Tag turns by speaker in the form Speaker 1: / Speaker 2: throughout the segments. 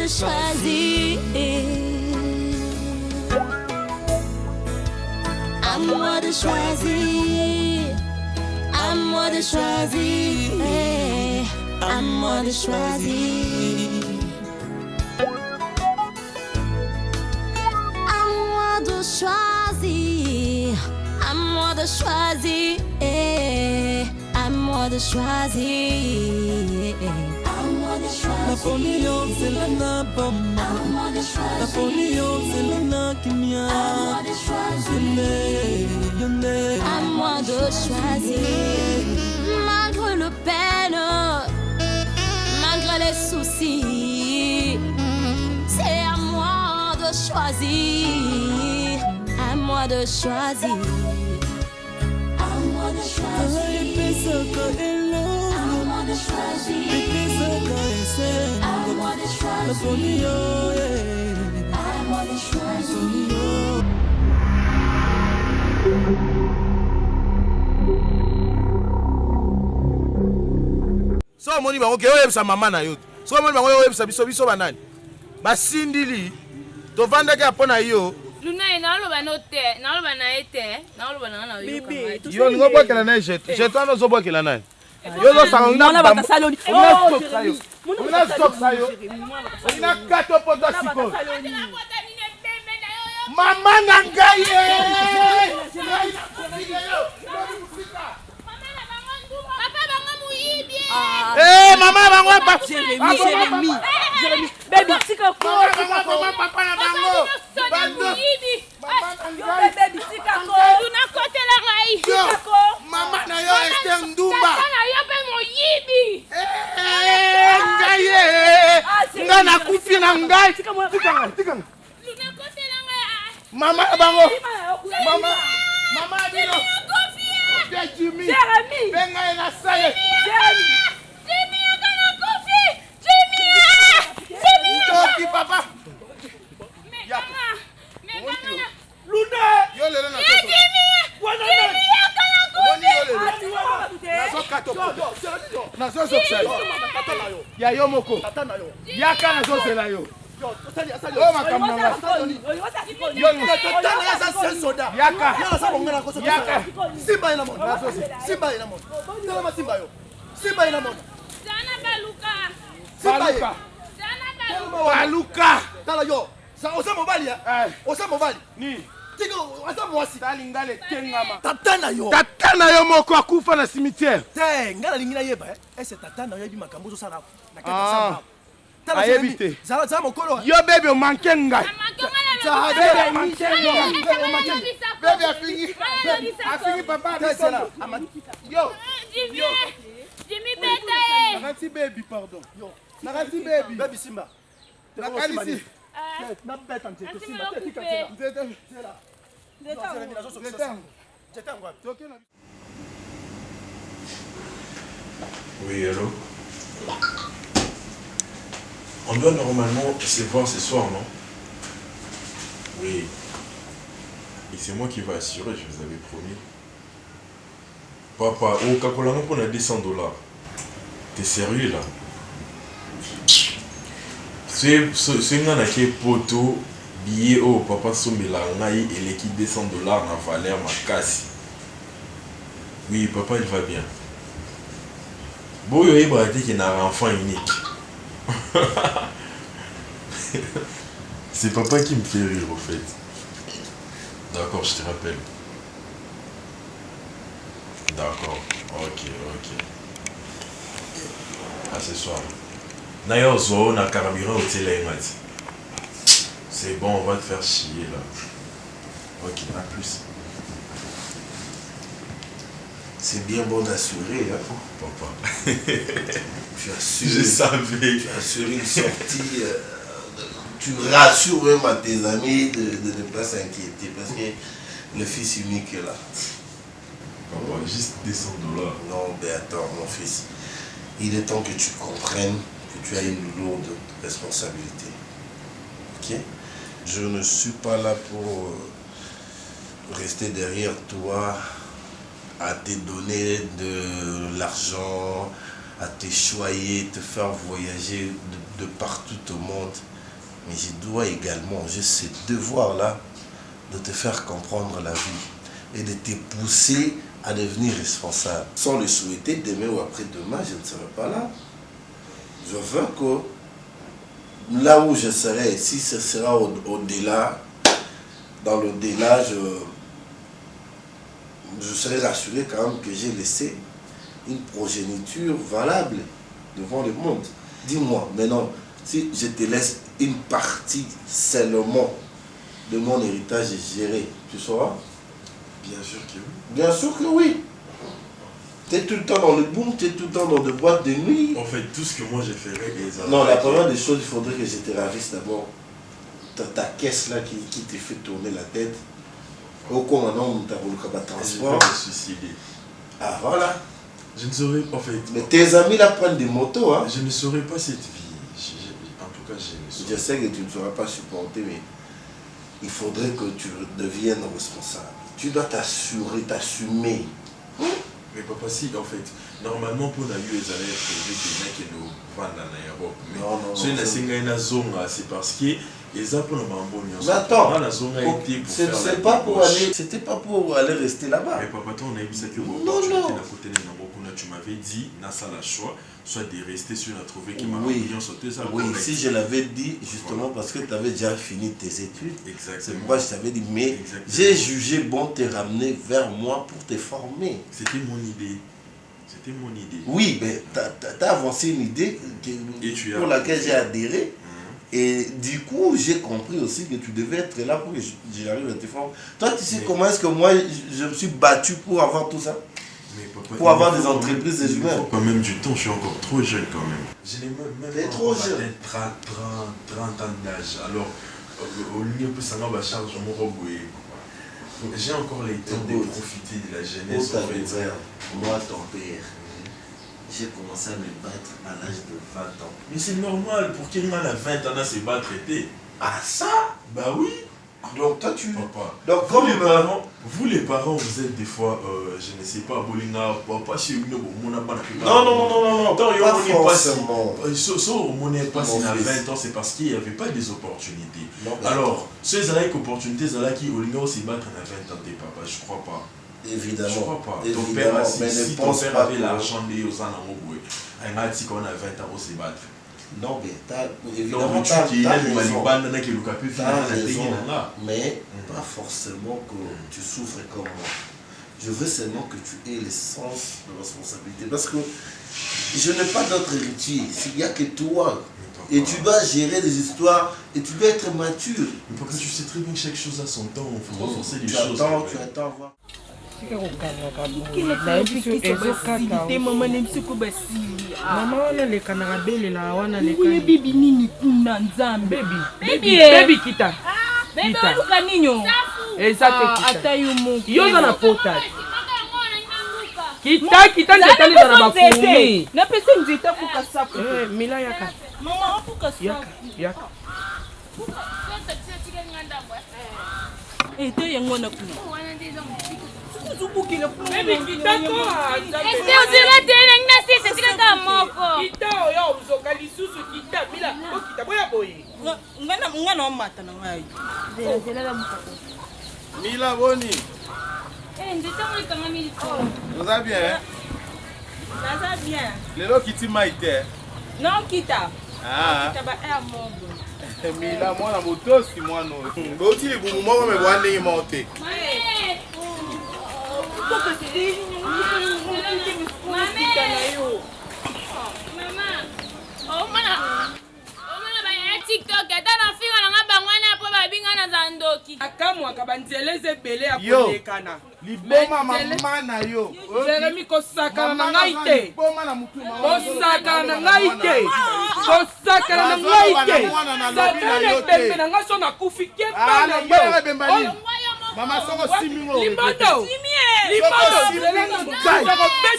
Speaker 1: de choisir. À moi de choisir. À moi de choisir. À moi de choisir. À moi de choisir. À moi de choisir. À moi de choisir.
Speaker 2: Napoléon c'est la Nabama. Napoléon c'est la Nakimia.
Speaker 1: À moi de choisir. Malgré le peine, malgré les soucis, c'est à moi de choisir. À moi de choisir. À moi de choisir. À moi de choisir. À moi de choisir. À moi de choisir.
Speaker 3: So moni bango ke oyebisa mama na yo. So moni bango oyebisa biso banani. Basindili. Tovandaki apona yo.
Speaker 4: Luna inaloba note, naloba na ete, naloba na yo.
Speaker 2: Bibi,
Speaker 3: Yo ngo bokela na jet. Jet wana zo bokela nani. Yo zo sanga
Speaker 2: Mwana batasaloni.
Speaker 3: Ona stop sayo. Ina kato poto siko. Mama na ngai mama bango pa
Speaker 2: Jérémy. Baby, tika ko.
Speaker 3: papa na bango. Bando.
Speaker 2: Baby, tika ko.
Speaker 4: Tunakotela ngai.
Speaker 3: Mama na yo Esther Ndumba.
Speaker 4: Sana yo pe moyibi.
Speaker 3: Ngai nga na kufi na ngai. Tika ngai.
Speaker 4: Tunakotela ngai.
Speaker 3: Mama na bango. Mama dino. Jimmy.
Speaker 2: Jérémy.
Speaker 3: Benga na sale.
Speaker 2: Jérémy.
Speaker 4: Jimmy akana kofi. Jimmy.
Speaker 3: Toki papa.
Speaker 2: Luna.
Speaker 3: Yo lelo na
Speaker 4: Jimmy. Jimmy akana kofi.
Speaker 3: Nazo kato. Nazo soksa. Ya yo moko. Yaka nazo sela yo. Oh makambo na ngai. Yo ni
Speaker 5: totala ya sa soda.
Speaker 3: Yaka.
Speaker 5: Ya sa bongela ko soda.
Speaker 3: Yaka.
Speaker 5: Simba ina mona. Simba ina mona. Tala ma simba yo. Simba ina mona.
Speaker 4: Jana baluka.
Speaker 5: Simba
Speaker 3: Baluka.
Speaker 4: Jana baluka.
Speaker 3: Baluka.
Speaker 5: Tala yo. Sa osa mobali ya. Osa mobali.
Speaker 3: Ni.
Speaker 5: Tiko asa mwasi.
Speaker 3: Talingale tengama.
Speaker 5: Tata na yo.
Speaker 3: Tata na yo moko akufa na cimetière.
Speaker 5: Te, ngala lingi na yeba. Ese tata na yo yebi makambo zo sala. Na kata sala.
Speaker 3: Ayebi te.
Speaker 5: Zala mokolo.
Speaker 3: Yo bebe o manke ngai. Bebe afingi papa
Speaker 5: Tesela.
Speaker 3: Yo.
Speaker 4: Jimmy beta.
Speaker 3: Nakati baby pardon. Yo. Nakati baby.
Speaker 5: Baby Simba.
Speaker 3: Nakati si.
Speaker 5: Na beta ntete
Speaker 4: Simba.
Speaker 5: Simba. Tika tela.
Speaker 6: Oui, allô? On doit normalement se voir ce soir, non? Oui. Et c'est moi qui vais assurer, je vous avais promis. Papa, au Kakolano, on a 200 $. T'es sérieux là? C'est un qui est poto, billet au papa Sombela, et l'équipe 200 $, n'a valeur ma casse. Oui, papa, il va bien. Bon, il va dire qu'il a un enfant unique. C'est papa qui me fait rire au fait. D'accord, je te rappelle. D'accord, ok. À ce soir. D'ailleurs, on a carburant au télé. C'est bon, on va te faire chier là. Ok, à plus.
Speaker 5: C'est bien bon d'assurer, hein.
Speaker 6: Papa.
Speaker 5: Tu assures.
Speaker 6: Je savais.
Speaker 5: Tu assures une sortie. Tu rassures même à tes amis de ne pas s'inquiéter parce que le fils unique est là.
Speaker 6: Papa, juste 200 $.
Speaker 5: Non, mais attends, mon fils. Il est temps que tu comprennes que tu as une lourde responsabilité. Ok? Je ne suis pas là pour rester derrière toi à te donner de l'argent, à te choyer, te faire voyager de partout au monde. Mais je dois également, j'ai ce devoir-là de te faire comprendre la vie et de te pousser à devenir responsable. Sans le souhaiter, demain ou après-demain, je ne serai pas là. Je veux que là où je serai, si ce sera au-delà, dans l'au-delà, je serai rassuré quand même que j'ai laissé une progéniture valable devant le monde. Dis-moi, maintenant, si je te laisse une partie seulement de mon héritage géré, tu sauras?
Speaker 6: Bien sûr que oui.
Speaker 5: Bien sûr que oui. Tu es tout le temps dans le boom, tu es tout le temps dans des boîtes de nuit.
Speaker 6: En fait, tout ce que moi je ferais...
Speaker 5: Non, la première des choses, il faudrait que je te ravisse d'abord ta caisse là qui te fait tourner la tête. Au commandant, tu as voulu transport.
Speaker 6: Je vais me suicider.
Speaker 5: Ah voilà.
Speaker 6: Je ne saurais, en fait...
Speaker 5: Mais tes amis là prennent des motos. Hein.
Speaker 6: Je ne saurais pas cette vie. En tout cas, je ne saurais.
Speaker 5: Je sais que tu ne sauras pas supporter, mais il faudrait que tu deviennes responsable. Tu dois t'assurer, t'assumer.
Speaker 6: Mais papa, si, en fait, normalement, pour la US, elle est prévue que nous vendons en Europe. Mais c'est parce que les appels
Speaker 5: mais attends, c'était pas pour aller rester là-bas.
Speaker 6: Mais papa, toi, on a vu ça que tu m'avais dit, Nassa la choix, soit de rester sur la trouver qui m'a sauté ça.
Speaker 5: Oui, si je l'avais dit, justement, parce que tu avais déjà fini tes études.
Speaker 6: Exactement.
Speaker 5: C'est pourquoi je t'avais dit, mais j'ai jugé bon te ramener vers moi pour te former.
Speaker 6: C'était mon idée. C'était mon idée.
Speaker 5: Oui, mais tu as avancé une idée pour laquelle j'ai adhéré. Et du coup, j'ai compris aussi que tu devais être là pour que j'arrive à te former. Toi, tu sais comment est-ce que moi, je me suis battu pour avoir tout ça?
Speaker 6: Mais papa,
Speaker 5: pour avoir des entreprises des humains.
Speaker 6: Il faut quand même du temps, je suis encore trop jeune quand même. Je n'ai même
Speaker 5: trop jeune.
Speaker 6: 30 ans d'âge. Alors, au lieu de ça, ma charge, j'ai encore les temps de profiter de la jeunesse.
Speaker 5: Moi, ton père, j'ai commencé à me battre à l'âge de 20 ans.
Speaker 6: Mais c'est normal, pour qu'il y ait 20 ans à se battre.
Speaker 5: Ah ça?
Speaker 6: Bah oui.
Speaker 5: Donc toi tu...
Speaker 6: Papa.
Speaker 5: Donc
Speaker 6: vous les parents, vous êtes des fois, je ne sais pas, Bolina, papa, chez nous,
Speaker 5: non, pas forcément.
Speaker 6: Si on n'est pas à 20 ans, c'est parce qu'il n'y avait pas des opportunités. Alors, ces opportunités, qui ont se battre à 20 ans, papa, je crois pas.
Speaker 5: Évidemment.
Speaker 6: Je crois pas.
Speaker 5: Évidemment.
Speaker 6: Ton père,
Speaker 5: mais
Speaker 6: si ton père avait l'argent de Yosanamoboué, il a dit qu'on a 20 ans pour se battre.
Speaker 5: Non, mais évidemment, tu as raison, mais pas forcément que tu souffres comme moi. Je veux seulement que tu aies le sens de responsabilité. Parce que je n'ai pas d'autre héritier. Il n'y a que toi. Et tu dois gérer des histoires et tu dois être mature.
Speaker 6: Mais pourquoi tu sais très bien que chaque chose a son temps. Il ne faut pas forcer les choses.
Speaker 5: Tu attends, voir.
Speaker 2: Mama wana leka na rabelela wana leka
Speaker 1: bibi nini kuna nzambe
Speaker 2: baby kita
Speaker 1: bebe oluka ninyo
Speaker 2: eza te kita
Speaker 1: ata yumu
Speaker 2: yoza na pota kita nzeta neza na bafumi
Speaker 1: na pese nzeta kuka sapo
Speaker 2: mila yaka
Speaker 1: mama kuka sapo
Speaker 2: yaka
Speaker 1: te yango na kuna
Speaker 2: baby kita ko
Speaker 4: Este uzima tena ngina sisi tika kama moko.
Speaker 2: Kita oyo uzoka lisusu kita mila okita boya boye.
Speaker 1: Ngana mata na ngai.
Speaker 4: Zela la mukako.
Speaker 3: Mila boni.
Speaker 4: Nzita muli kama mili ko.
Speaker 3: Vous allez bien?
Speaker 1: Ça va bien.
Speaker 3: Lelo kiti maite.
Speaker 1: Non kita.
Speaker 3: Ah.
Speaker 1: Kita ba air mobo.
Speaker 3: Mila mwana motosi mwana. Boti libumu moko me bwande monte.
Speaker 4: TikTok atana finga na ngabangwana po babinga na zandoki
Speaker 2: akamwaka banzeleze ebele ya kolekana
Speaker 3: liboma mama na yo
Speaker 2: Jeremy kosakana na ngai te kosakana na ngai te kosakana na ngai te satana pembe na ngai so nakufi kebana yo
Speaker 3: mama soko simingo
Speaker 2: limbando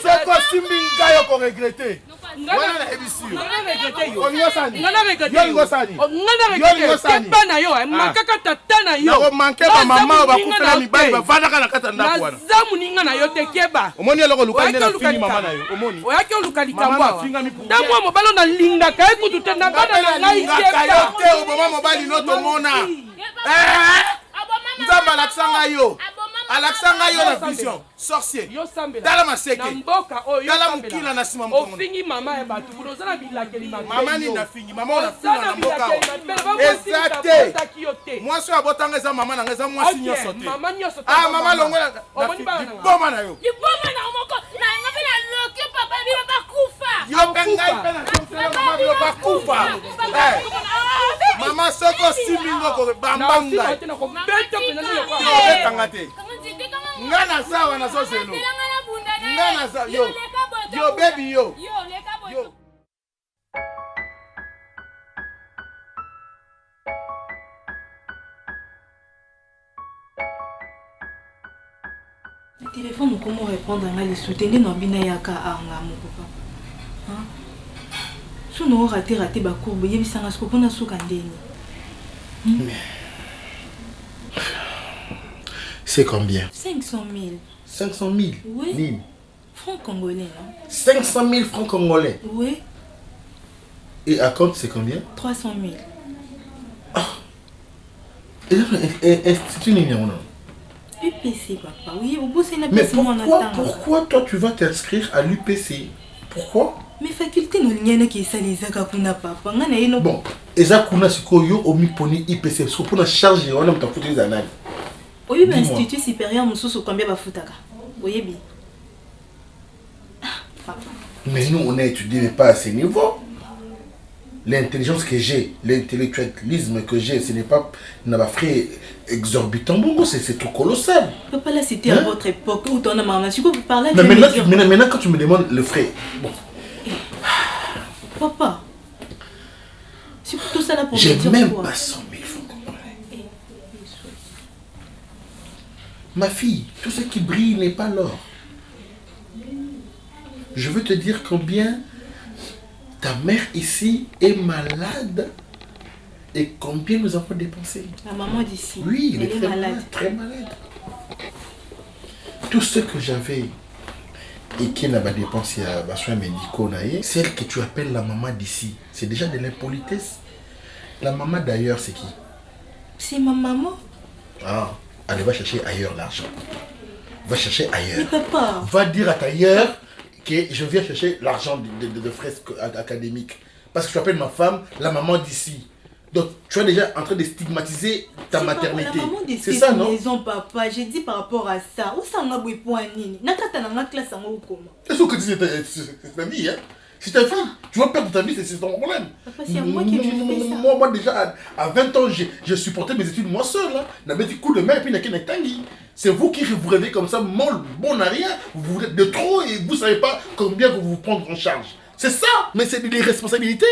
Speaker 3: soko simbi ngai oko regrete Wana ebisi yo.
Speaker 2: Ngana regrete yo.
Speaker 3: Olingo sani.
Speaker 2: Ngana regrete
Speaker 3: yo. Olingo sani.
Speaker 2: Ngana regrete. Kepa na yo, makaka tata na yo.
Speaker 3: Yo manke ba mama ba kufela mibali ba vanda kana kata ndako wana.
Speaker 2: Zamu ninga na yo te keba.
Speaker 3: Omoni eloko luka ndena fingi mama na yo. Omoni.
Speaker 2: Oyaki oluka likambwa. Ndamwa mobalo na lingaka ekutu te na bana na ngai keba.
Speaker 3: Yo te oboma mobali noto mona. Nzamba alaksanga yo. Alaksanga yo la vision. Sorcier. Tala maseke. Tala mukila na sima mkongo.
Speaker 2: Ofingi mama ya batu. Kudozana bilakeli mabeli.
Speaker 3: Mama ni na fingi. Mama na fingi na mboka. Exacte. Mwasi wa botanga eza mama na ngeza mwasi nyoso te.
Speaker 2: Mama nyoso te.
Speaker 3: Ah mama longola. Boma na yo.
Speaker 4: Boma na omoko. Na ngabe na loki papa bi ba kufa.
Speaker 3: Yo kangai pena konsela mama bi ba kufa. Mama soko simingo ko bambanga. Betanga te. Ngana sawa na soselo. Ngana sawa yo. Yo baby yo. Yo.
Speaker 7: Le téléphone, comment répondre à les soutenir dans bina yaka anga mon papa. Hein? Si nous raté ba courbe, yebi sanga skopona na suka ndeni.
Speaker 8: C'est combien?
Speaker 7: 500 000.
Speaker 8: 500 000?
Speaker 7: Oui.
Speaker 8: Nîmes.
Speaker 7: Francs congolais, hein?
Speaker 8: 500 000 francs congolais?
Speaker 7: Oui.
Speaker 8: Et à compte, c'est combien?
Speaker 7: 300 000.
Speaker 8: Ah. Et Institut Nignon, non?
Speaker 7: UPC, papa. Oui, au bout, c'est une
Speaker 8: Mais pourquoi toi tu vas t'inscrire à l'UPC? Pourquoi?
Speaker 7: Mes facultés n'ont rien qui sont les akakuna, papa.
Speaker 8: Bon, Ezakuna, c'est quoi? Yo, omiponi IPC. Parce que pour la charge, on a un peu de analyses.
Speaker 7: Oui, mais l'Institut supérieur, mon sous combien va foutre? Oui, bien.
Speaker 8: Mais nous, on a étudié, mais pas à ce niveau. L'intelligence que j'ai, l'intellectualisme que j'ai, ce n'est pas un frais exorbitant. Bon, c'est trop colossal.
Speaker 7: Papa, là, c'était à votre époque où on a maman. Si vous parlez,
Speaker 8: mais maintenant, quand tu me demandes le frais, bon.
Speaker 7: Papa, c'est pour tout ça là pour
Speaker 8: j'ai même pas 100 000 francs. Ma fille, tout ce qui brille n'est pas l'or. Je veux te dire combien ta mère ici est malade et combien nous avons dépensé.
Speaker 7: La maman d'ici.
Speaker 8: Oui, elle est très malade. Très malade. Tout ce que j'avais et qui n'a pas dépensé à soins médicaux, celle que tu appelles la maman d'ici, c'est déjà de l'impolitesse. La maman d'ailleurs, c'est qui?
Speaker 7: C'est ma maman.
Speaker 8: Ah, allez, va chercher ailleurs l'argent. Va chercher ailleurs.
Speaker 7: Mais papa.
Speaker 8: Va dire à tailleur que je viens chercher l'argent de fresques académiques. Parce que tu appelles ma femme la maman d'ici. Donc tu es déjà en train de stigmatiser ta maternité.
Speaker 7: C'est ça, non? Maison, papa. J'ai dit par rapport à ça. Où ça m'a boué pour un nini? Nakata na classe en haut comment?
Speaker 8: C'est sûr que c'est ta vie, hein? C'est ta fille. Tu vas perdre ta vie, c'est ton problème.
Speaker 7: Papa, c'est à moi qui fais ça.
Speaker 8: Moi déjà, à 20 ans, j'ai supporté mes études moi seul. N'a mis du coup de main et puis n'a qu'un tangi. C'est vous qui vous réveillez comme ça, molle, bon à rien. Vous êtes de trop et vous ne savez pas combien vous vous prendre en charge. C'est ça, mais c'est des responsabilités.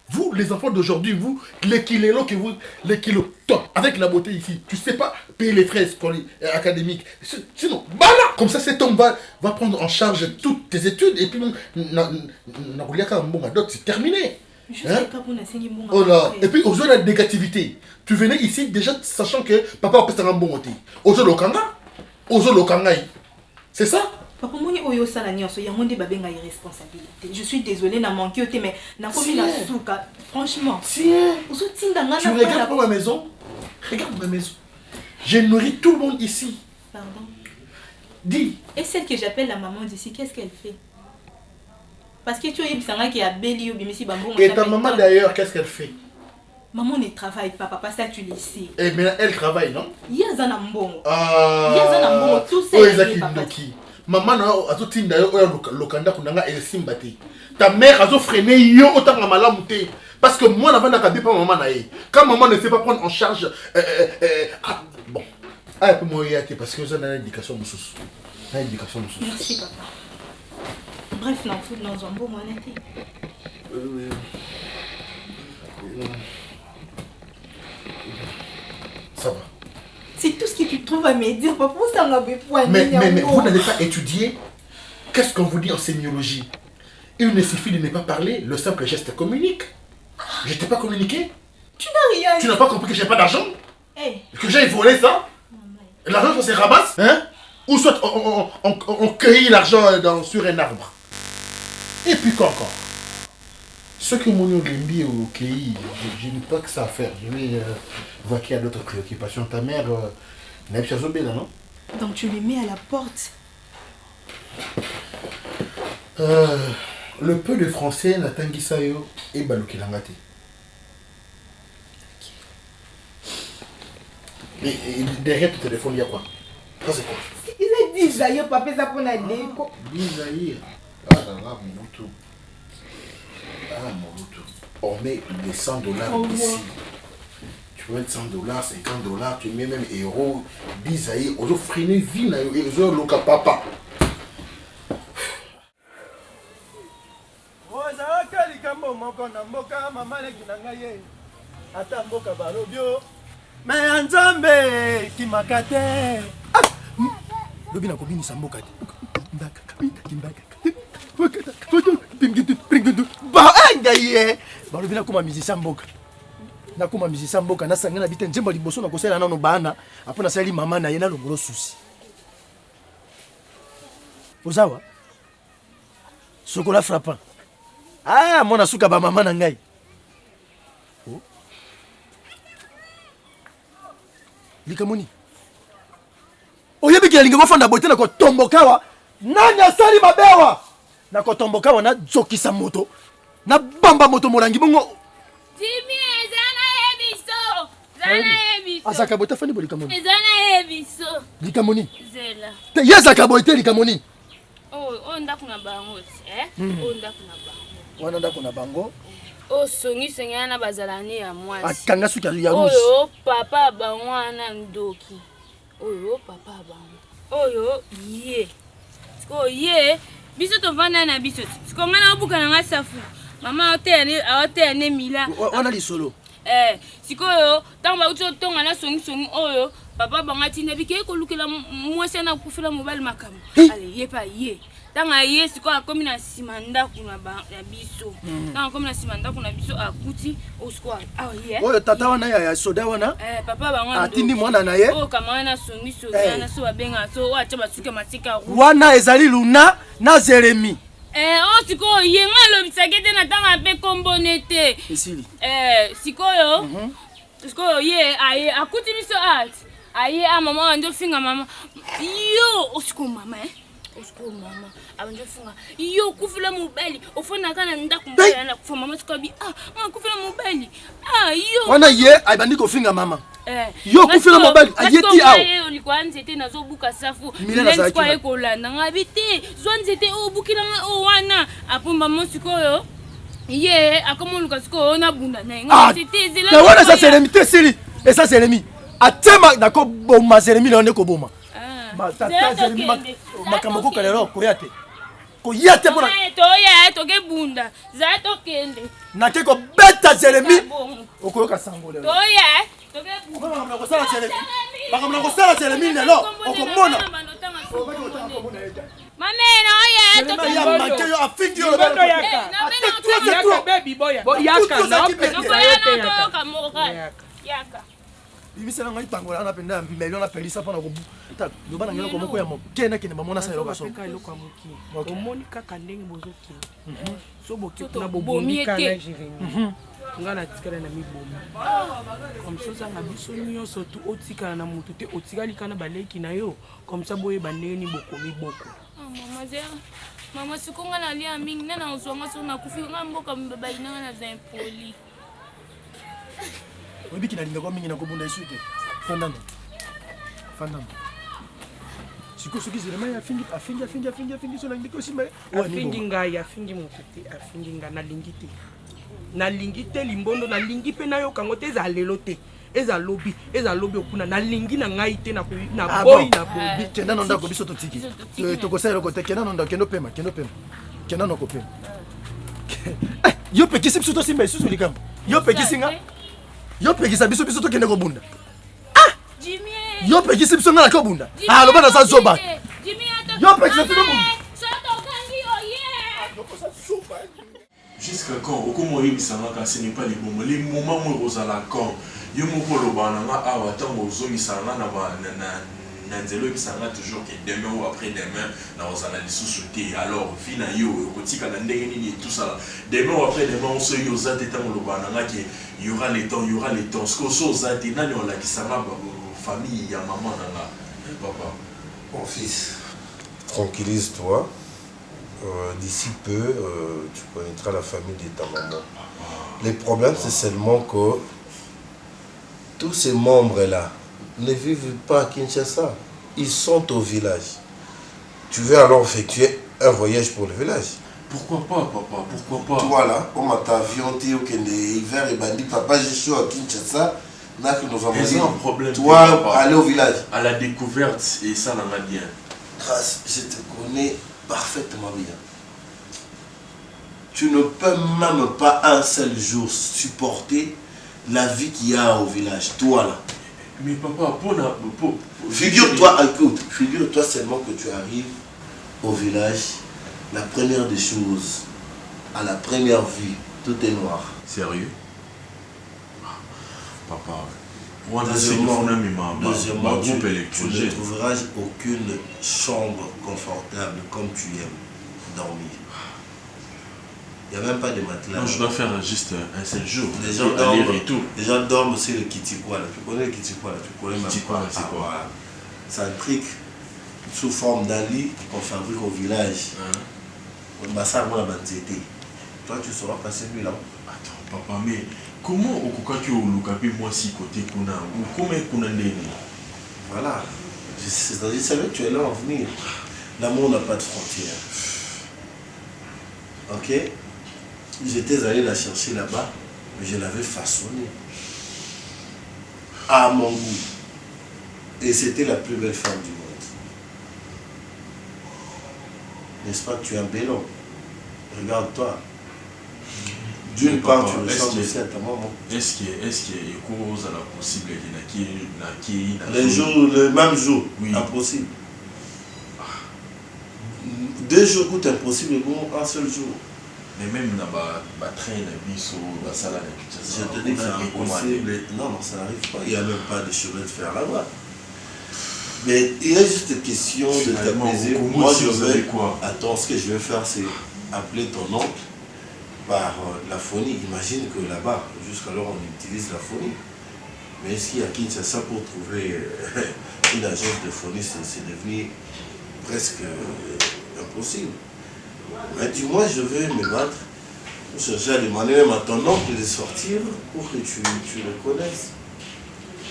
Speaker 8: Vous, les enfants d'aujourd'hui, vous, les kilos que vous, les kilos, toi, avec la beauté ici, tu sais pas payer les frais académiques. Sinon, voilà, comme ça, cet homme va prendre en charge toutes tes études et puis, c'est terminé. Hein? Oh là. Et puis, aux la négativité, tu venais ici déjà sachant que papa va faire un bon côté. Aux Lokanga, c'est ça?
Speaker 7: Papa, je suis désolée, n'a manqué, mais n'a pas mis la souka. Franchement.
Speaker 8: Tiens. Tu regardes pas ma maison? Regarde ma maison. J'ai nourri tout le monde ici.
Speaker 7: Pardon.
Speaker 8: Dis.
Speaker 7: Et celle que j'appelle la maman d'ici, qu'est-ce qu'elle fait? Parce que tu as eu qui a béli ou
Speaker 8: et ta maman d'ailleurs, qu'est-ce qu'elle fait?
Speaker 7: Maman ne travaille pas, papa, ça tu le sais.
Speaker 8: Eh bien, elle travaille, non?
Speaker 7: Il y a un ambon.
Speaker 8: Ah.
Speaker 7: Il y a un ambon, tout ça.
Speaker 8: Maman a tout d'ailleurs lokanda kunanga et simbati. Ta mère a freiné yo autant à malamouté parce que moi n'avais pas pas maman naé. Quand maman ne sait pas prendre en charge bon. Ah pour moi parce que ça n'a éducation moussous. Éducation moussous.
Speaker 7: Merci papa. Bref, non faut dans un bon honnêteté.
Speaker 8: Ça va.
Speaker 7: C'est tout ce que tu trouves à me dire. Papa, ça m'a besoin.
Speaker 8: Mais vous n'avez pas étudié. Qu'est-ce qu'on vous dit en sémiologie? Il ne suffit de ne pas parler, le simple geste communique. Je t'ai pas communiqué.
Speaker 7: Tu n'as rien.
Speaker 8: Tu n'as pas compris que j'ai pas d'argent?
Speaker 7: Hey.
Speaker 8: Que j'ai volé ça? L'argent, ça se ramasse, hein? Ou soit on cueille l'argent sur un arbre. Et puis quoi encore? Ce que mon Limbi au Kéi, je n'ai pas que ça à faire. Je vais vaquer à d'autres préoccupations. Ta mère n'a pas chazobé là, non?
Speaker 7: Donc tu les mets à la porte.
Speaker 8: Le peu de français n'a tangisayo et balouki langate. Et derrière ton téléphone, il y a quoi? Ça c'est quoi?
Speaker 9: Il a dit Zaïo, papa, ça pour la déco.
Speaker 8: Zaïo. Ah là là, mon boutou. Ah mon boutou. On met les 100 $ ici. Tu peux mettre 100 $, 50 $, tu mets même euros, 10 Zaïo. On doit freiner vie, on doit loka papa.
Speaker 3: Mais Nzambe qui m'a gâté. Lobi na kobini samboka te. Ba ngaye. Ba lobi na koma musicien mboka. Na koma musicien mboka na sanga na bite njemba liboso na kosela nano bana. Apona sali mama na ye na longolo susi. Ozawa. Sokola frappant. Ah, mona suka ba mama na ngai. Likamoni. Oyebi ki alingi mofanda bote na kotombokawa. Nani asali mabewa? Na kotombokawa na zokisa moto. Na bamba moto molangi bongo.
Speaker 4: Jimmy, ezana ebiso. Zana ebiso.
Speaker 3: Azaka bote fani bo likamoni.
Speaker 4: Ezana ebiso.
Speaker 3: Likamoni.
Speaker 4: Zela.
Speaker 3: Te yezaka bote likamoni.
Speaker 4: Oh, ndaku na bango, Oh, ndaku na bango.
Speaker 3: Wana ndaku na bango.
Speaker 4: Oh, songi na bazalani ya mwasi.
Speaker 3: Akanga suka ya rouge.
Speaker 4: Oyo papa bangwana ndoki. Oyo papa bango. Oyo ye. Siko ye biso to vanda na biso. Siko ngana obuka na ngasafu. Mama ote ne mila.
Speaker 3: Wana li solo.
Speaker 4: Siko yo tamba uto tonga na songi oyo papa bangati na bike ko lukela mwasi na kufela mobile makamu. Ale ye pa ye. Tanga ye siko akomi na simanda kuna ba ya biso. Tanga akomi na simanda kuna biso akuti osko ye.
Speaker 3: Oyo tata wana ya soda wana?
Speaker 4: Papa bangwana.
Speaker 3: Atindi mwana na ye.
Speaker 4: Oh kama na songi na so babenga so wacha basuke masika.
Speaker 3: Wana ezali Luna na Jeremy.
Speaker 4: Siko ye ngalo bisakete na tanga pe kombonete.
Speaker 3: Isili.
Speaker 4: Sikoyo. Sikoyo ye aye akuti biso art. Aye mama ndo finga mama. Yo osiko mama Osiko mama. Abanjo finga. Yo kufula mobali. Ofona kana ndaku mbaya na kufa mama sikobi. Kufula mobali. Yo.
Speaker 3: Wana ye aibandi ko finga mama. Yo kufula mobali ayeti awo.
Speaker 4: Olikuwa nzete nazo buka safu.
Speaker 3: Milena
Speaker 4: kwa ekolanda ngabite. Zo nzete obukila wana. Apumba mosikoyo. Ye akomoluka siko na bunda na nga c'était zela.
Speaker 3: Na wana ça c'est limité sili. Et ça c'est limité. Atema nako boma Jeremy na ndeko boma. Tata Jeremy makamoko kalero koyate. Koyate bona.
Speaker 4: Toya toke bunda. Za to kende.
Speaker 3: Na keko beta Jeremy. Okoyoka sango lelo.
Speaker 4: Toya toke bunda.
Speaker 3: Baka mna kosala Jeremy. Baka mna kosala Jeremy lelo. Okomona.
Speaker 4: Mamena oya
Speaker 3: toke bunda. Makeyo afingi yo lelo.
Speaker 2: Yaka baby boya. Yaka na
Speaker 4: Yaka.
Speaker 3: Ibisela ngai tangola na penda mbelo na pelisa pona ko ta lobana ngelo ko moko ya mo kena kene bamona sa eloko so
Speaker 2: ka eloko amoki omoni kaka ndenge bozoki so boki na bobomi kana Jérémy ngana tikala na mibomi comme ça ça ngabiso nyonso tu otikala na mutu te otikali kana baleki na yo comme ça boye bandenge ni bokomi boko
Speaker 4: mama zera mama sikonga na lia mingi nana uzonga so na kufinga mboka mbaba ina na za impoli.
Speaker 3: Obi kinalinga kwa mingi na kobunda isuke. Fandanda. Siko suki zirema ya afingi so langiko simba.
Speaker 2: Afingi ngai afingi mututi afingi nga na lingite limbondo na lingi pe na yo kango te za lelo te. Eza lobby okuna na lingi na ngai te na boy na bobi.
Speaker 3: Kenda nonda ko biso to tiki. To ko sala ko te kenda nonda kendo pema. Kenda no ko pema. Yo pe kisi biso to simba isusu likambo. Yo pe kisinga. Yo pekisa biso to kende ko bunda.
Speaker 4: Jimmy.
Speaker 3: Yo pekisa biso ngala ko bunda. Lobana sa zoba.
Speaker 4: Jimmy
Speaker 3: Yo pekisa biso bunda.
Speaker 4: Soto kangi oye.
Speaker 3: Yo ko sa zoba.
Speaker 6: Jusqu'à quand? Au comment il s'en va, ce n'est pas les moments. Les moments où vous allez quand? Il y a un moment où vous Nanzelo bisanga toujours que demain ou après-demain nous allons sous-sauter. Alors fina yo kotika na ndenge ni tout ça. Demain ou après-demain on se yoza teta molobananga que il y aura le temps ce que so za te nani on la kisanga famille ya maman nanga papa.
Speaker 5: Mon fils, tranquillise-toi. D'ici peu tu connaîtras la famille de ta maman. Le problème c'est seulement que tous ces membres là ne vivent pas à Kinshasa. Ils sont au village. Tu veux alors effectuer un voyage pour le village?
Speaker 6: Pourquoi pas, papa? Pourquoi pas?
Speaker 5: Toi là, on m'a avion, tu es hiver et bandit. Papa, je suis à Kinshasa. N'a que nous avons
Speaker 6: un problème.
Speaker 5: Toi, aller au village.
Speaker 6: À la découverte, et ça n'en a bien.
Speaker 5: Grâce, je te connais parfaitement bien. Tu ne peux même pas un seul jour supporter la vie qu'il y a au village. Toi là.
Speaker 6: Mais papa,
Speaker 5: figure-toi, écoute, figure-toi seulement que tu arrives au village, la première des choses, à la première vue, tout est noir.
Speaker 6: Sérieux? Papa,
Speaker 5: deuxièmement, tu ne trouveras aucune chambre confortable comme tu aimes dormir. Il n'y a même pas de matelas.
Speaker 6: Non, je dois faire juste un seul jour.
Speaker 5: Les gens dorment aussi le kitikwa. Tu connais le kitikwa? Tu connais ma part. C'est quoi? C'est un truc sous forme d'un lit qu'on fabrique au village. Toi, tu sauras passer nuit là.
Speaker 6: Attends, papa, mais comment au Kokaki au Lukapi, moi, si côté Kuna, ou comment Kuna Nene?
Speaker 5: Voilà. Je savais que tu es là en venir. L'amour n'a pas de frontières. Ok? J'étais allé la chercher là-bas, mais je l'avais façonnée à mon goût. Et c'était la plus belle femme du monde. N'est-ce pas que tu es un bel homme? Regarde-toi. D'une part, tu ressembles aussi à ta maman.
Speaker 6: Est-ce qu'il y a la possibilité
Speaker 5: le même jour, oui. Impossible. 2 jours coûtent impossible pour un seul jour.
Speaker 6: Mais même dans le train, la salle,
Speaker 5: je te dis que c'est impossible. Non, ça n'arrive pas. Il n'y a même pas de chemin de fer là-bas. Mais il y a juste une question de t'apaiser. Moi, je vais quoi? Attends, ce que je vais faire, c'est appeler ton oncle par la phonie. Imagine que là-bas, jusqu'alors, on utilise la phonie. Mais est-ce qu'il y a Kinshasa pour trouver une agence de phonie? C'est devenu presque impossible. Mais du moins, je vais me battre pour chercher à demander même à ton oncle de sortir pour que tu le connaisses.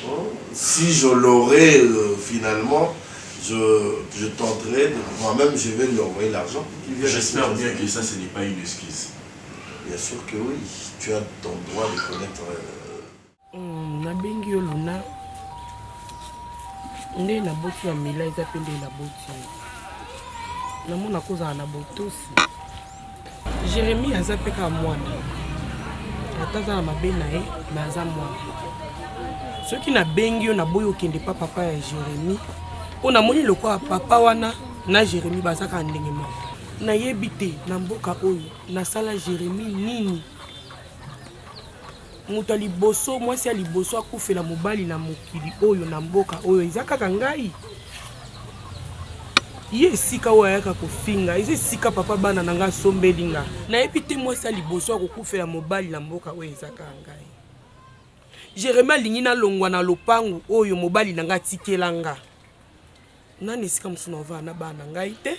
Speaker 5: Bon. Si je l'aurai finalement, je tenterai, moi-même je vais lui envoyer l'argent.
Speaker 6: J'espère bien que ça, ce n'est pas une excuse.
Speaker 5: Bien sûr que oui, tu as ton droit de connaître.
Speaker 2: Nabengi Luna, nde na boti ya mila eza pe nde na boti. Namona kozala na botosi. Jérémie aza pe ka mwana. Ata aza na mabe na ye, me aza mwana. Soki nabengi yo naboyi okende pa papa ya Jérémie, mpo namoni lokola papa wana na Jérémie bazaka ndenge moko. Nayebi te na mboka oyo nasala Jérémie nini. Moto ya liboso, mwasi ya liboso akufela mobali na mokili oyo na mboka oyo eza kaka ngai. Ye esika oyo ayaka kofinga, eza esika papa bana na nga asombeli nga. Nayebi te mwasi ya liboso akokufela mobali na mboka oyo eza kaka ngai. Jérémie alingi nalongwa na lopangu oyo mobali na nga atikela nga. Nani esika mosusu na ovaa na bana ngai te?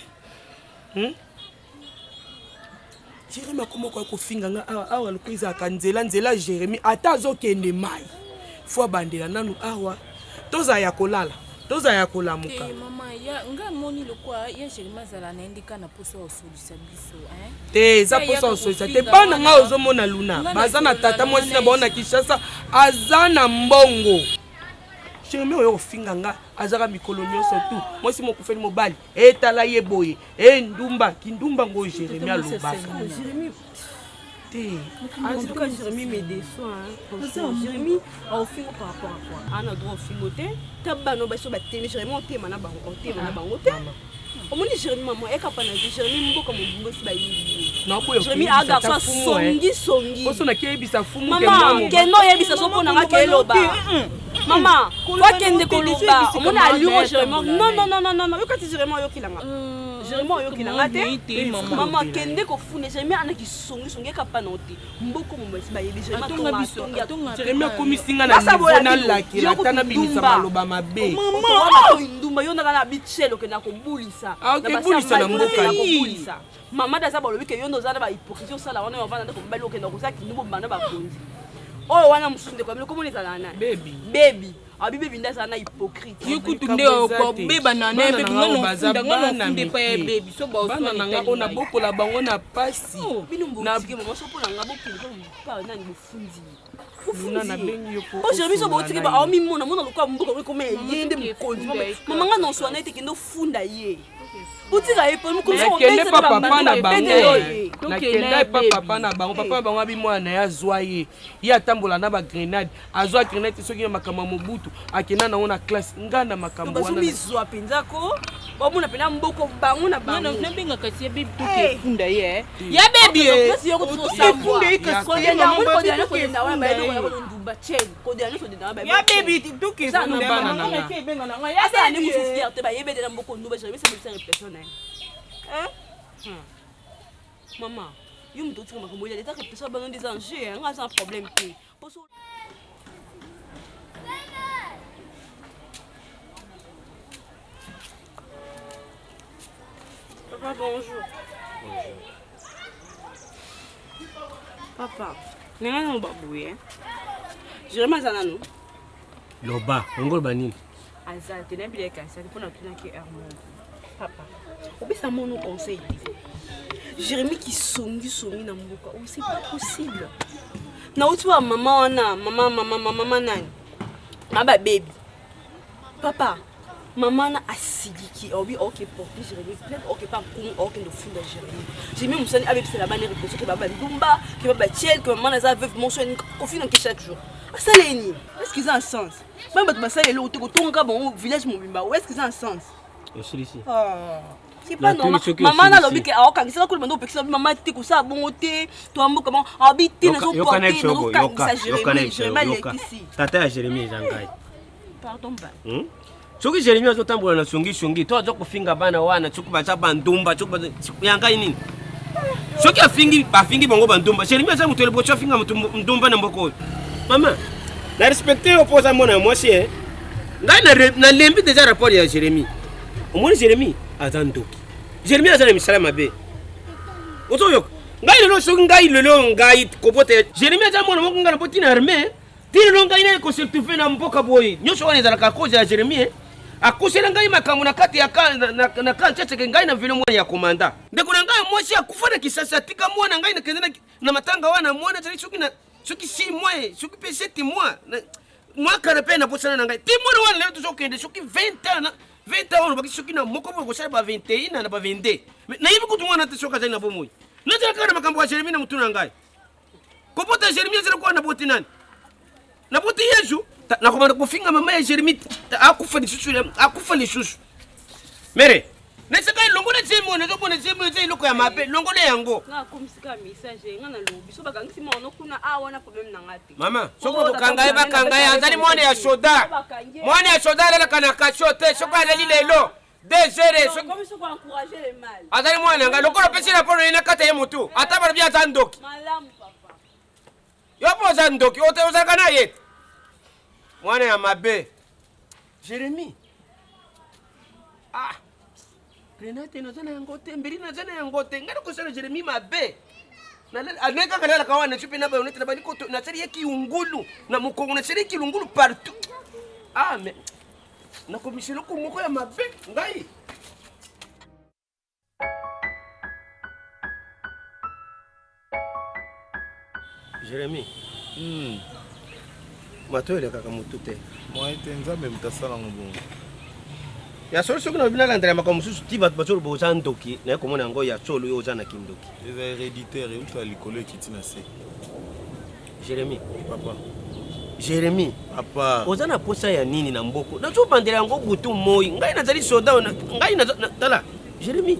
Speaker 2: Jérémie akomoko kofinga nga awa loko ezalaka nzela Jérémie ata azokende mai fo abandela nanu awa toza ya kolala toza ya kolamuka.
Speaker 4: Mama ya nga moni lokwa ya Jérémie azala na indika na poso osolisa biso
Speaker 2: te eza poso osolisa te bana nga ozomona Luna baza na tata mwasi na bona Kinshasa aza na mbongo. Jérémie oyo kofinga nga azaka mikolo nyonso tu mwasi mokufeli mobali etala ye boye ndumba kindumba ngo Jérémie alobaka.
Speaker 10: En tout cas, Jérémy me déçoit. Jérémy a offert par rapport à quoi? On a droit au film. Tabano, bah, sur la télé, Jérémy, on t'aime, on a bangoté. Au moins, Jérémy, maman, elle a pas dit Jérémy, beaucoup comme on dit. Jérémy a garçon songi.
Speaker 2: Parce qu'on a qui est fumu.
Speaker 10: Maman, qu'elle n'a pas son pour n'a qu'elle loba. Maman, toi qui es koloba, on a lu Jérémy. Non, quand tu Jérémy yo kilanga. Jérémy yo kilanga te. Maman, kende ko fune Jérémy ana ki songi ka pa note. Mboko mo basi ba yebi Jérémy
Speaker 2: Jérémy komi singa na niveau na laki la tana bimisa maloba mabe.
Speaker 10: Maman, ndumba yo na na bichelo ke na ko bulisa.
Speaker 2: Bulisa na mboka.
Speaker 10: Maman daza bolobi ke yo ndoza na ba hypocrisie osala wana yo vana ko mbalo ke na ko saki nubo banda ba konzi. Oh wana musunde kwa comment les alana baby abi baby ndaza na hypocrite
Speaker 1: yikutu ndio ko beba na ne baby ngono funde pa baby so ba
Speaker 2: bana nanga ona bokola bango na pasi
Speaker 10: na bige mama so pona ngabo kile pa na ni bufundi
Speaker 2: Funa na bengi yo ko.
Speaker 10: Oh Jérémy so botiki ba ami mona lokwa mbuko ko me yende mukonzi mama nga non so na ite kindo funda ye Utika epo mukonzi
Speaker 2: on kende pa papa na bango na kende pa papa na bango papa bango abi mwana ya zwaye ya tambola na ba grenade azwa grenade soki makamba mobutu akena na ona classe ngana makambo
Speaker 10: wana bizwa penzako bomuna pena mboko bango na bango
Speaker 1: na benga kasi ya baby toke funda ye ya baby
Speaker 10: kasi yoko funda ikasi ya na mboko ya ko na wana ba yoko ndumba chen ko dia no so de na ba
Speaker 1: ya baby toke funda
Speaker 2: bana na
Speaker 10: ya asa ni musu fierté ba yebe de na mboko ndumba je se me répression Maman, you me doute que ma communauté est très pessoa banane des enjeux, on a un problème qui. Papa, bonjour. Papa, n'est-ce pas baboué? Je remarque ça nous.
Speaker 2: Loba, on go banine.
Speaker 10: Azal, tu n'es bien cassé, pour notre qui est armé. Papa, obéissez mon conseil. Jérémy qui songi na mboka, oh c'est pas possible. Na utuwa maman nani. Aba baby. Papa, maman na asidiki, obi ok porter Jérémy, peut-être ok pas comme ok de fou de Jérémy. J'ai même musani avec c'est la bannière répression que baba ndumba, que baba tiel, que maman na veuve mentionne confie dans chaque jour. Ça leni. Est-ce qu'ils ont un sens? Même ba ça le to tonga bon village mobimba, est-ce qu'ils ont un sens?
Speaker 2: Ici.
Speaker 10: C'est pas normal. Maman na lobi ke aokangisa ko bando pekisa maman te ko sa bongo te to ambo comment habiter na so porter no kangisa Jérémy
Speaker 11: tata ya Jérémy zangai
Speaker 10: pardon ba
Speaker 11: soki Jérémy azotambola na songi to azo kofinga bana wana tsuku baza bandumba tsuku yangai nini soki afingi bongo bandumba Jérémy aza mutole bocho afinga ndumba na mboko mama na respecter opposa mona mwasi ngai na lembi déjà rapport ya Jérémy omoni Jérémy azandoki Jérémy azana misala mabe otoyoka ngai lelo so ngai lelo ngai kopote Jérémy azamona moko ngana potina armée tino ngai na ko certifié na mboka boy nyosho wana ezala ka cause ya Jérémy akosela ngai makambo na kati ya na kanchetse ngai na vile mwana ya komanda ndeko na ngai mwasi akufa na kisasa tika mwana ngai na kenda na matanga wana mwana tali soki 6 mois soki pe 7 mois moi karape na posana na ngai ti mwana wana lelo tozokende soki 20 ans 20 ans on baki soki na moko bo kosala ba 21 na ba 22 na yibi kutu mwana te soka zali na bomoi na tala kana makambo ya Jérémy na mutuna ngai kopota Jérémy zela kwa na boti nani na boti Yesu na komanda kufinga mama ya Jérémy akufa lisusu mere nesaka longo na tsemo na zobona tsemo tse iloko ya mabe longo le yango
Speaker 10: na komisika message nga na lobi so bakangisi mono kuna awana problem na ngati
Speaker 11: mama soko bakanga bakanga azali mwana ya soda lela kana kashote soko alali lelo désiré soko
Speaker 10: komisiko encourager les mal
Speaker 11: azali mwana nga lokolo pesi na pono ina kata ye mutu ataba bia zandoki
Speaker 10: malamu papa
Speaker 11: yo po zandoki ote uzaka na yet mwana ya mabe Jérémy Renate no zana yangote mbiri na zana yangote ngari ko sala Jérémy mabe na aneka kana la kawana chupi na ba unete na ba niko na seri yeki ungulu na mukongo na seri yeki ungulu partout mais na komishelo ko moko ya mabe ngai Jérémy matoele kaka mutute
Speaker 6: moi te nzambe mutasala ngobongo
Speaker 11: Ya solo soki na bina landela makambo susu ti bato basolo boza ndoki na komona yango ya solo yo oza na kindoki.
Speaker 6: Les héréditaires et outre l'école qui tina se.
Speaker 11: Jérémy,
Speaker 6: Papa.
Speaker 11: Jérémy,
Speaker 6: Papa.
Speaker 11: oza na posa ya nini na mboko? Na zo bandela yango butu moi. Ngai nazali soda ngai na tala. Jérémy.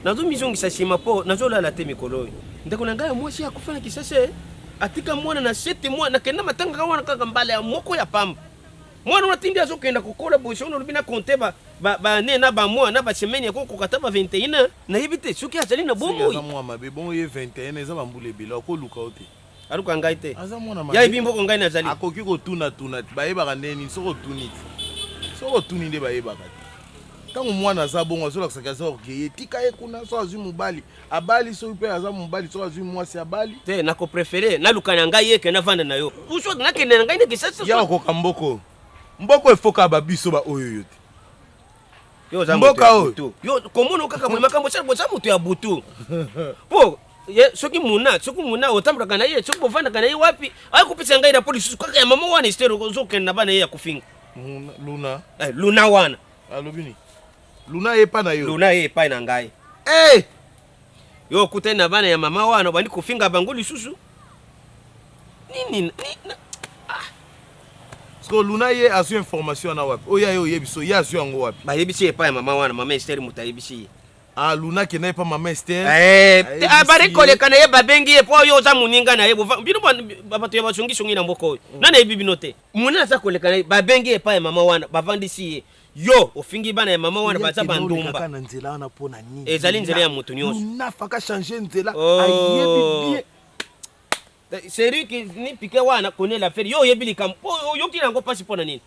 Speaker 11: Nazo mizongisa sima po nazo lala te mikolo. Ndeko na ngai mwasi akufana kisase. Atika mwana na 7 mois nakenda matanga ka wana kaka mbala ya moko ya pamba. Mwana unatindi azokenda kokola boso ono lubina konte ba ne na ba mois na ba semaine ya kokata ba 21 na yebite soki azali na bomo.
Speaker 6: Aza mwa mabe bon ye 21 eza bambule bila ko luka ote.
Speaker 11: Aluka ngai te.
Speaker 6: Aza mwana mabe.
Speaker 11: Ya ibimbo ko ngai nazali.
Speaker 6: Akoki ko tuna bayebaka neni soko tuni. Soko tuni nde bayebaka. Tango mwana za bongo azolakisa kaza orgueil tika ye kuna so azwi mobali abali so pe aza mobali so azwi mwasi abali
Speaker 11: te nako préférer na lukana ngai yeke na vanda na yo uso na kende na ngai ne kisasa
Speaker 6: ya ko kamboko mboko efoka babiso ba oyo yote
Speaker 11: yo za mboka oyo yo komono kaka mo makambo cha boza mutu ya butu po ye soki muna otambula kana ye soki bovanda kana ye wapi ay kupisa ngai na police kaka ya mama wana estero zo kende na bana ye ya kufinga
Speaker 6: Luna
Speaker 11: Luna wana
Speaker 6: alobini Luna yepa na yo.
Speaker 11: Luna yepa na ngai.
Speaker 6: Eh!
Speaker 11: Yo kute na bana ya mama wana bandi kufinga bango lisusu. Nini
Speaker 6: Sko Luna ye asu information na wapi. Oya yo yebiso ya asu yango wapi.
Speaker 11: Ba yebisi yepa ya mama wana mama Esther mutayebisi.
Speaker 6: Ah Luna ke na pa mama Esther.
Speaker 11: Abari koleka na ye babengi ye po yo za muninga na ye bino bato ya basongi na mboko. Nana yebibi note. Munana za koleka na babengi ye pa ya mama wana bavandisi ye. Yo ofingi bana ya mama wana baza bandumba
Speaker 6: kana nzela na pona nini
Speaker 11: ezali nzela ya mutu nyonso
Speaker 6: nafaka changer nzela
Speaker 11: ayebi bien seri ki ni piqué wana connaît l'affaire yo yebili kam yo kina ngo pasi pona nini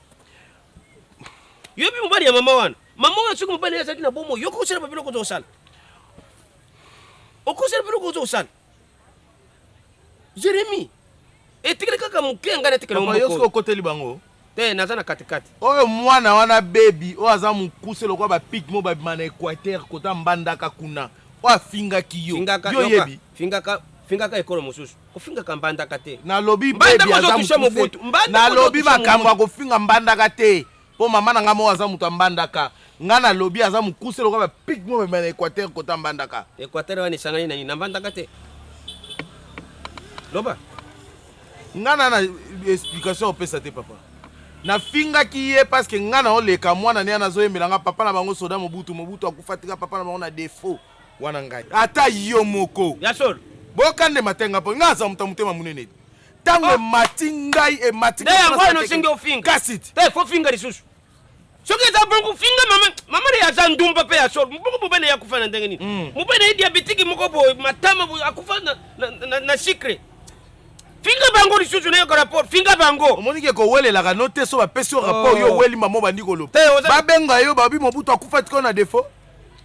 Speaker 11: yo bi mubali ya mama wana suku mubali ya zakina bomo yo ko sera babilo ko zosala o ko sera babilo ko zosala Jérémy etikile kaka mukenga na tikile
Speaker 6: mboko yo sko koteli bango
Speaker 11: te nazana katikati
Speaker 6: oyo mwana wana baby o aza mukuse lokwa ba pic mo ba mana Équateur kota mbandaka kuna o afinga kiyo yo yebi
Speaker 11: finga ka ekolo mususu kofinga ka mbandaka te
Speaker 6: na lobi baby aza mukuse na lobi makambo akofinga mbandaka te po mama na ngamo aza mutu mbandaka ngana lobi aza mukuse lokwa ba pic mo ba mana Équateur kota mbandaka
Speaker 11: Équateur wani sangani na mbandaka te loba
Speaker 6: ngana na explication opesa te papa na finga ki ye parce que ngana oleka mwana ne anazoyemelanga papa na bango soda mobutu akufatika papa na bango na défaut wana ngai ata yo moko
Speaker 11: ya sol
Speaker 6: bokande matenga po ngaza mutama munene tango matingai e matinga
Speaker 11: de yango no singe ofinga
Speaker 6: kasit
Speaker 11: te fo finga lisusu soki za bongo finga mama ya za ndumba pe ya sol mbongo mubene ya kufana ndenge nini mubene ya diabetiki moko bo matama akufana na secret finga bango lisusu na yo rapport finga bango
Speaker 6: omonike ko welela ka note so ba pesi rapport yo weli mamo bandiko lo ba benga yo ba bi mobutu akufa tiko na défaut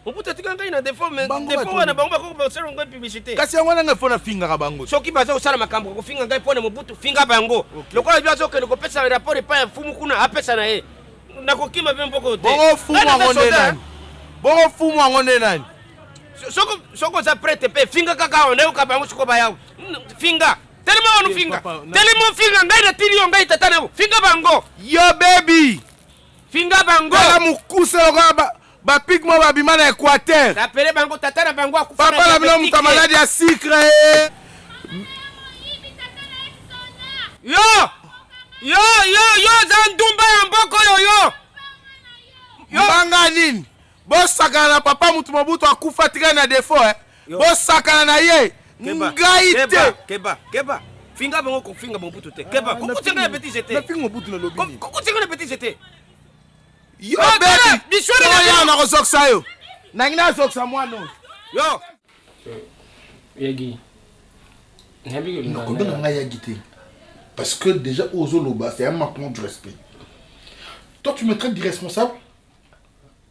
Speaker 11: mobutu tika ngai na défaut mais défaut wana bango ba ko ba sala ngai publicité
Speaker 6: kasi yango na ngai fona finga ka bango
Speaker 11: soki baza osala makambo ko finga ngai pona mobutu finga bango lokola bia zo ke ko pesa rapport pa ya fumu kuna apesa na ye na ko kima be mboko te
Speaker 6: bongo fumu ngone nani bongo fumu ngone nani
Speaker 11: soko za prête pe finga kaka ona yo ka bango soko ba yawo finga tellement on finga tellement finga ngai na tiri ngai tata na finga bango
Speaker 6: yo baby
Speaker 11: finga bango
Speaker 6: la mukuse lokwa ba pic mo ba bimana Équateur
Speaker 11: rappelez bango tata na bango akufa
Speaker 6: papa la bilo muta malade ya sucre
Speaker 11: yo za ndumba ya mboko yo
Speaker 6: mbanga nini bosakana na papa mutu mobutu akufa tika na défaut bosakana na ye ngai te
Speaker 11: keba finga bango ko finga mobutu te keba kukutenga na petit jeté
Speaker 6: na finga mobutu na lobi ni
Speaker 11: kukutenga na petit jeté
Speaker 6: yo baby biswele na ko zoksa yo na ngina zoksa mwana
Speaker 11: yo
Speaker 12: yagi nabi
Speaker 8: ko ndanga nga yagi te parce que déjà Ozo Loba c'est un manquement de respect. Toi tu me traites d'irresponsable.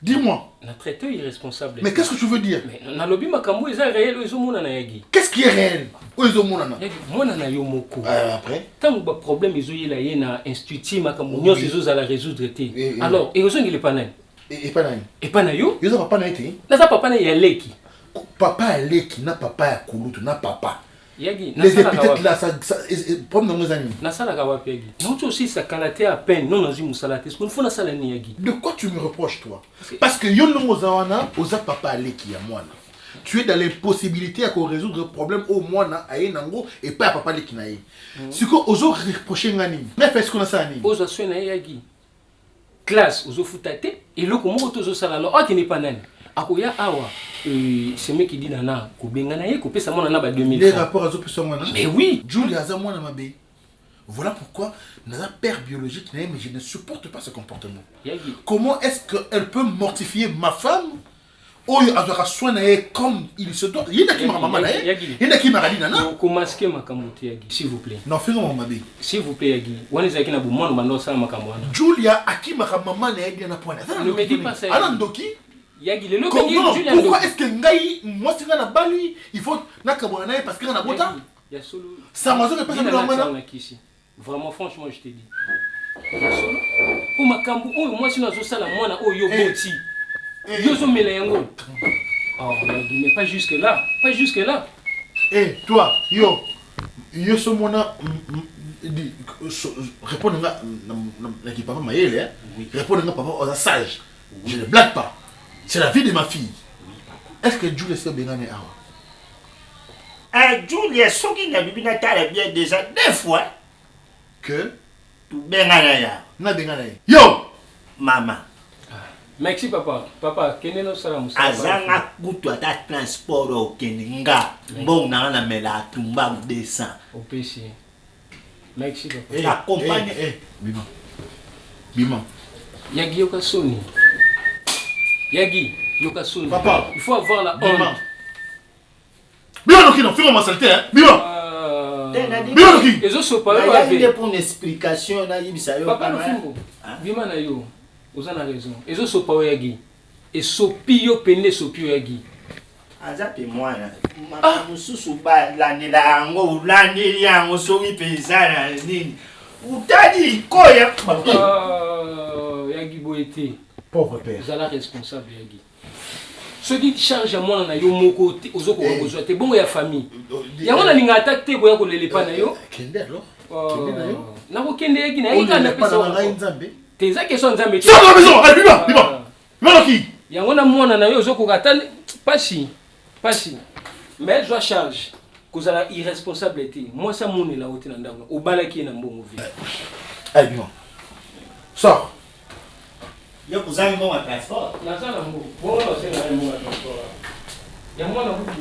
Speaker 8: Dis-moi.
Speaker 12: On a traité irresponsable.
Speaker 8: Mais qu'est-ce que tu veux dire?
Speaker 12: Mais on a lobby makambo eza réel Ozo Monana yagi.
Speaker 8: Qu'est-ce qui est réel? Ozo Monana.
Speaker 12: Yagi Monana yo moko.
Speaker 8: Après.
Speaker 12: Tant ba problème ezo yela yena institut makambo nyos ezo za la résoudre te. Alors Ozo ngile pa nani?
Speaker 8: Et pas nani.
Speaker 12: Et pas na yo?
Speaker 8: Yo papa na été.
Speaker 12: Na za papa na ya leki.
Speaker 8: Papa ya leki na papa ya kulutu na papa.
Speaker 12: Yagi,
Speaker 8: les épithètes là, ça problème dans nos amis.
Speaker 12: Nasalaka wapi Yagi. Non, tu aussi ça calaté à peine, non, dans une musalate. Est-ce qu'on fait la salani Yagi?
Speaker 8: De quoi tu me reproches, toi? Parce que yon no zawana, oza papa aleki ya mwana. Tu es dans l'impossibilité à résoudre le problème au mwana aye nango et pas à papa aleki na ye. C'est quoi ozo reprocher ngani? Mais fait ce qu'on a ça ni.
Speaker 12: Ozo soin na Yagi. Classe ozo futate et le comment ozo sala lo qui n'est pas nani. Akoya awa ce mec qui dit nana ko bengana ye ko pesa mwana na ba 2000.
Speaker 8: Les rapports à zo mwana.
Speaker 12: Mais oui,
Speaker 8: Julia za mwana mabe. Voilà pourquoi notre père biologique, mais je ne supporte pas ce comportement.
Speaker 12: Yagi.
Speaker 8: Comment est-ce qu'elle peut mortifier ma femme? Oh, elle doit soigner comme il se doit. Il y a qui m'a maman, il y a qui m'a dit nana.
Speaker 12: Comment masquer ma kamote Yagi, s'il vous plaît.
Speaker 8: Non, faisons mon mabe.
Speaker 12: S'il vous plaît Yagi. Wani zaki na bumano mando sa makamwana.
Speaker 8: Julia a qui m'a maman na yedi na point.
Speaker 12: Ne me dis pas ça.
Speaker 8: Alandoki.
Speaker 12: Yagi le
Speaker 8: comment? Pourquoi est-ce que ngai moi c'est na bali il faut na kabwana parce que na bota.
Speaker 12: Ya solo.
Speaker 8: Ça m'a pas ça na mana.
Speaker 12: Vraiment, franchement, je te dis. Pour ma kambu, moi, si nous avons ça, moi, yo boti. Yo zo melengo. Oh, mais pas jusque là. Pas jusque là.
Speaker 8: Eh, toi, yo so mona répondre na qui papa maïle, répondre na papa aux sage. Je ne blague pas. C'est la vie de ma fille. Est-ce que Julie est bien né
Speaker 13: Julie, ce qui n'a pas bien déjà 2 fois.
Speaker 8: Que
Speaker 13: tu benganaya
Speaker 8: na benganaya yo
Speaker 13: mama
Speaker 12: merci papa keneno sala musa
Speaker 13: azanga kutu ata transport au keninga mbona na mela tumba descend
Speaker 12: au PC merci papa
Speaker 13: la compagne
Speaker 8: bima
Speaker 12: Yagi yoka soni Yagi yoka soni
Speaker 8: papa
Speaker 12: il faut avoir la honte
Speaker 8: bima non kino fais-moi saleté hein bima
Speaker 13: Ezo sopa yo ave pour une explication na yibisa yo
Speaker 12: papa no fungo bima na yo oza na raison ezo sopa yo Yagi et sopi yo pende sopi yo Yagi
Speaker 13: azape mwana mususu ba landela yango ulandeli yango soki pezana nini utadi koya
Speaker 12: Yagi boete
Speaker 8: pauvre père
Speaker 12: vous allez responsable Yagi ceux qui chargent à moi na yo moko ozo ko besoin te bongo ya famille ya wana ninga attaque ko ya ko lele pa na yo
Speaker 8: kende alors
Speaker 12: kende na yo na ko kende Yagi na ika na pesa
Speaker 8: na nzambe
Speaker 12: te za question nzambe
Speaker 8: ça la maison allez bima qui
Speaker 12: ya wana mwana na yo ozo ko kata pasi mais je charge kozala irresponsabilité moi ça moni la hote na ndango obalaki na mbongo vi
Speaker 8: allez bima sors
Speaker 13: yo kuzami mo ma transport
Speaker 12: na sana mbo bon c'est na mo ma transport ya mwana huko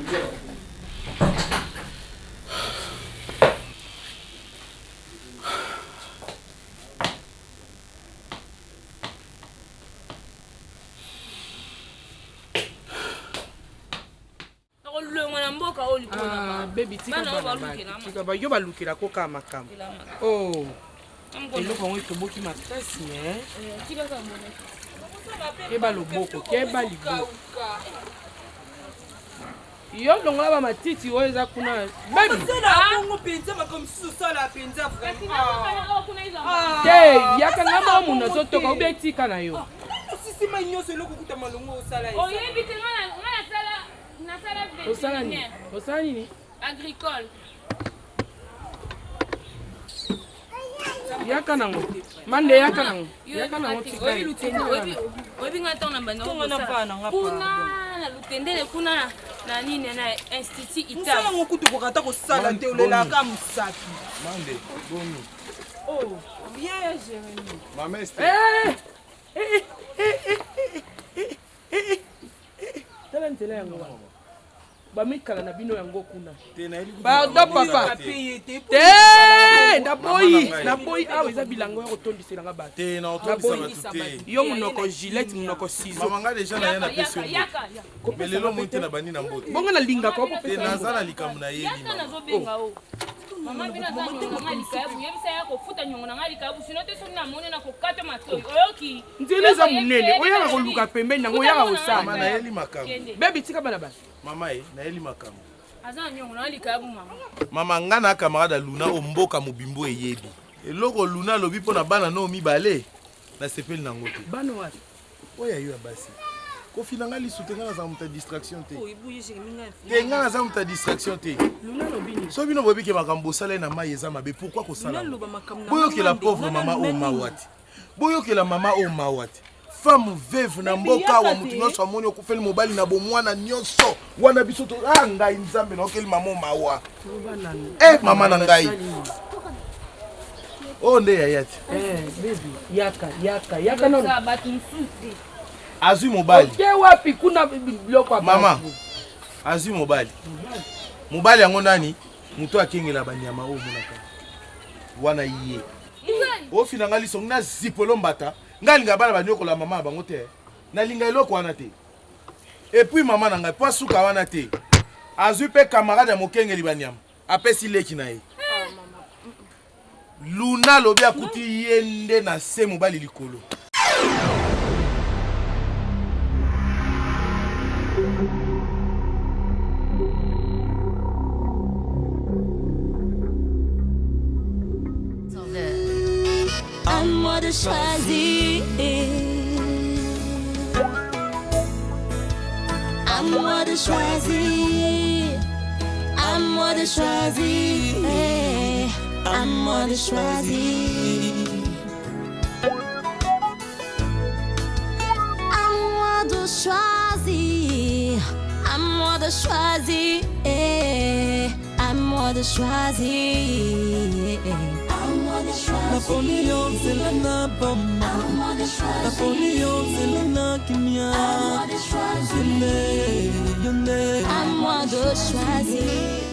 Speaker 1: baby tika ba yo balukela koka makambo oh eloko ngo etoboki makasi keba loboko keba liboko yo longola ba matiti oyo eza kuna te yaka ngamba omuntu azotoka obi etika na yo osala nini
Speaker 4: agricole
Speaker 1: yaka nango mande yaka nango
Speaker 4: oyebinga ntango na banda kuna na lutendele kuna na nini na institut
Speaker 1: italango kutu kokata kosala te olelaka mosaki bien Jérémie tala nzela yango wana bamikala na bino yango kuna pardon papa te naboyi awa eza bilango ya kotondiselanga bato yo monoko gilete monoko siso bongo nalingaka
Speaker 6: naza na likambo na yebi
Speaker 4: mama bino azangonga likabu yebisa ya kofuta nyongo na likabu sino te soki na moni na kokata matoi oyoki
Speaker 1: nzela eza monene oyaka koluka pembeni nango oyaka kosala
Speaker 6: nayeli makambo
Speaker 1: bebi tika bana bana
Speaker 6: mama nayeli makambo
Speaker 4: aza nyongo na likabu
Speaker 6: mama nga na camarade Luna omboka mobimbo eyebi eloko Luna alobi mpo na bana no mibale nasepeli nango te
Speaker 1: bana wapi
Speaker 6: oyo yo ya basi
Speaker 8: Kofi nanga li soutenga na za muta distraction te. Te nga na za muta distraction te. So bino bobi ke makambo sala na mai eza mabe pourquoi ko sala? Boyo ke la pauvre maman o mawati. Boyo ke la maman o mawati. Femme veuve na mboka wa mutu nyonso amoni okufeli mobali na bomwana nyonso. Wana biso to ngai nzambe na okeli maman o mawa. Mama na ngai. Oh nde yayati.
Speaker 1: Baby, yaka non.
Speaker 8: Azui mobali.
Speaker 1: Ke wapi kuna biloko apa?
Speaker 8: Mama. Azui mobali. Mobali yango nani? Mutu akengela banyama o monaka. Wana iye. O fina ngali song na zipolo mbata. Ngali ngabala banyoko la mama bango te. Na linga eloko wana te. Et puis mama na ngai po suka wana te. Azui pe camarade ya mokengeli banyama. Apesi leki na ye. Luna lobi akuti yende na se mobali likolo.
Speaker 14: À moi de choisir. À moi de choisir. À moi de choisir. À moi de choisir. À moi de choisir. À moi de choisir. À moi de choisir.
Speaker 15: Napoleon Zelena Bamba, Napoleon Zelena Kimia,
Speaker 14: à moi de choisir.